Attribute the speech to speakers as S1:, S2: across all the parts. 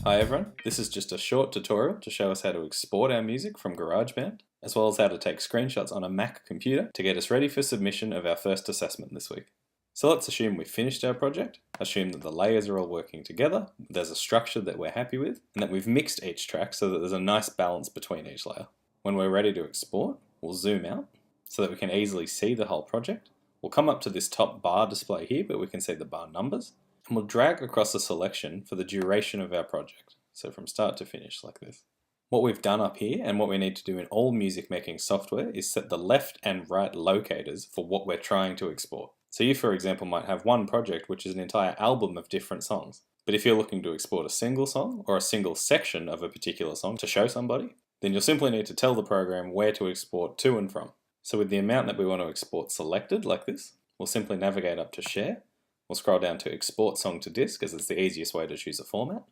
S1: Hi everyone, this is just a short tutorial to show us how to export our music from GarageBand, as well as how to take screenshots on a Mac computer to get us ready for submission of our first assessment this week. So let's assume we've finished our project, assume that the layers are all working together, there's a structure that we're happy with, and that we've mixed each track so that there's a nice balance between each layer. When we're ready to export, we'll zoom out so that we can easily see the whole project. We'll come up to this top bar display here where we can see the bar numbers, and we'll drag across a selection for the duration of our project, so from start to finish like this. What we've done up here, and what we need to do in all music making software, is set the left and right locators for what we're trying to export. So you, for example, might have one project which is an entire album of different songs. But if you're looking to export a single song or a single section of a particular song to show somebody, then you'll simply need to tell the program where to export to and from. So with the amount that we want to export selected like this, we'll simply navigate up to Share. We'll scroll down to Export Song to Disk, as it's the easiest way to choose a format.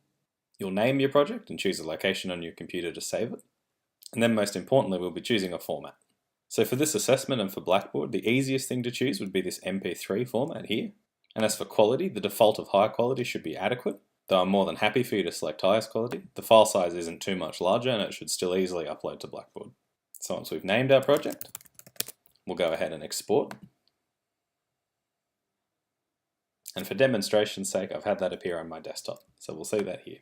S1: You'll name your project and choose a location on your computer to save it. And then most importantly, we'll be choosing a format. So for this assessment and for Blackboard, the easiest thing to choose would be this MP3 format here. And as for quality, the default of high quality should be adequate, though I'm more than happy for you to select highest quality. The file size isn't too much larger and it should still easily upload to Blackboard. So once we've named our project, we'll go ahead and export. And for demonstration's sake, I've had that appear on my desktop, so we'll see that here.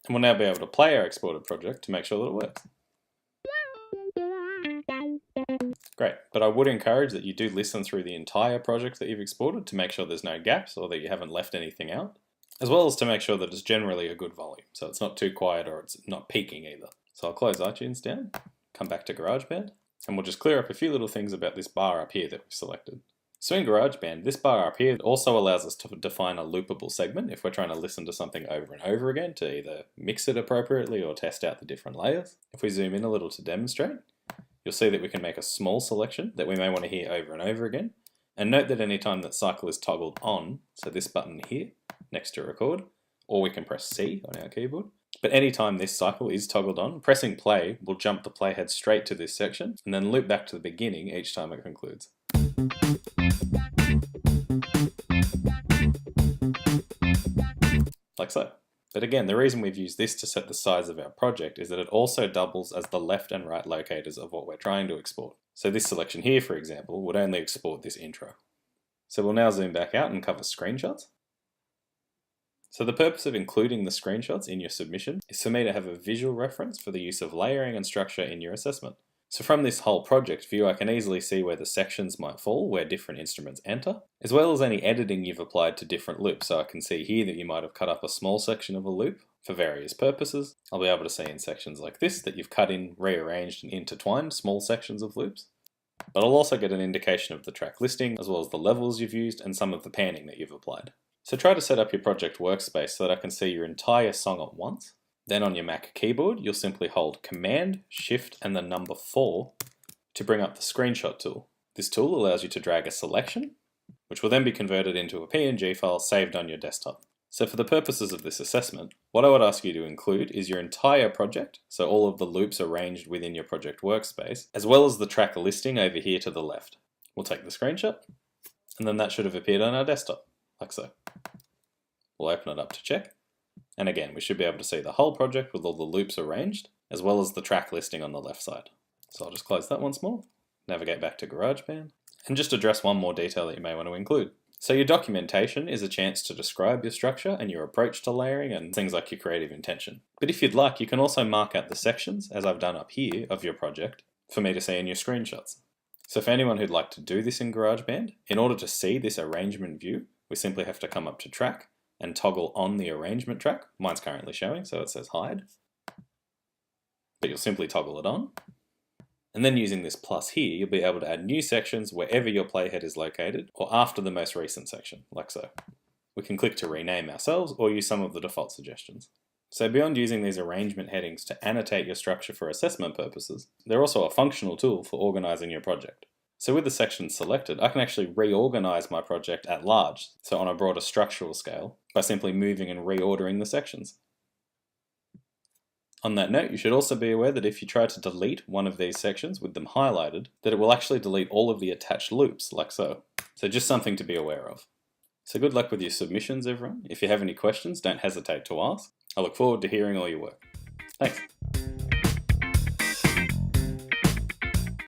S1: And we'll now be able to play our exported project to make sure that it works. Great, but I would encourage that you do listen through the entire project that you've exported to make sure there's no gaps or that you haven't left anything out, as well as to make sure that it's generally a good volume, so it's not too quiet or it's not peaking either. So I'll close iTunes down, come back to GarageBand, and we'll just clear up a few little things about this bar up here that we've selected. So in GarageBand, this bar up here also allows us to define a loopable segment if we're trying to listen to something over and over again to either mix it appropriately or test out the different layers. If we zoom in a little to demonstrate, you'll see that we can make a small selection that we may want to hear over and over again. And note that any time that cycle is toggled on, so this button here next to record, or we can press C on our keyboard, but anytime this cycle is toggled on, pressing play will jump the playhead straight to this section and then loop back to the beginning each time it concludes. Like so. But again, the reason we've used this to set the size of our project is that it also doubles as the left and right locators of what we're trying to export. So this selection here, for example, would only export this intro. So we'll now zoom back out and cover screenshots. So the purpose of including the screenshots in your submission is for me to have a visual reference for the use of layering and structure in your assessment. So from this whole project view, I can easily see where the sections might fall, where different instruments enter, as well as any editing you've applied to different loops. So I can see here that you might have cut up a small section of a loop for various purposes. I'll be able to see in sections like this that you've cut in, rearranged and intertwined small sections of loops. But I'll also get an indication of the track listing, as well as the levels you've used and some of the panning that you've applied. So try to set up your project workspace so that I can see your entire song at once. Then on your Mac keyboard, you'll simply hold Command, Shift, and the number 4 to bring up the screenshot tool. This tool allows you to drag a selection, which will then be converted into a PNG file saved on your desktop. So for the purposes of this assessment, what I would ask you to include is your entire project, so all of the loops arranged within your project workspace, as well as the track listing over here to the left. We'll take the screenshot, and then that should have appeared on our desktop, like so. We'll open it up to check. And again, we should be able to see the whole project with all the loops arranged, as well as the track listing on the left side. So I'll just close that once more, navigate back to GarageBand, and just address one more detail that you may want to include. So your documentation is a chance to describe your structure and your approach to layering and things like your creative intention. But if you'd like, you can also mark out the sections, as I've done up here, of your project, for me to see in your screenshots. So for anyone who'd like to do this in GarageBand, in order to see this arrangement view, we simply have to come up to Track, and toggle on the arrangement track. Mine's currently showing, so it says hide. But you'll simply toggle it on. And then using this plus here, you'll be able to add new sections wherever your playhead is located, or after the most recent section, like so. We can click to rename ourselves, or use some of the default suggestions. So beyond using these arrangement headings to annotate your structure for assessment purposes, they're also a functional tool for organizing your project. So with the sections selected, I can actually reorganize my project at large, so on a broader structural scale, by simply moving and reordering the sections. On that note, you should also be aware that if you try to delete one of these sections with them highlighted, that it will actually delete all of the attached loops, like so. So just something to be aware of. So good luck with your submissions, everyone. If you have any questions, don't hesitate to ask. I look forward to hearing all your work. Thanks.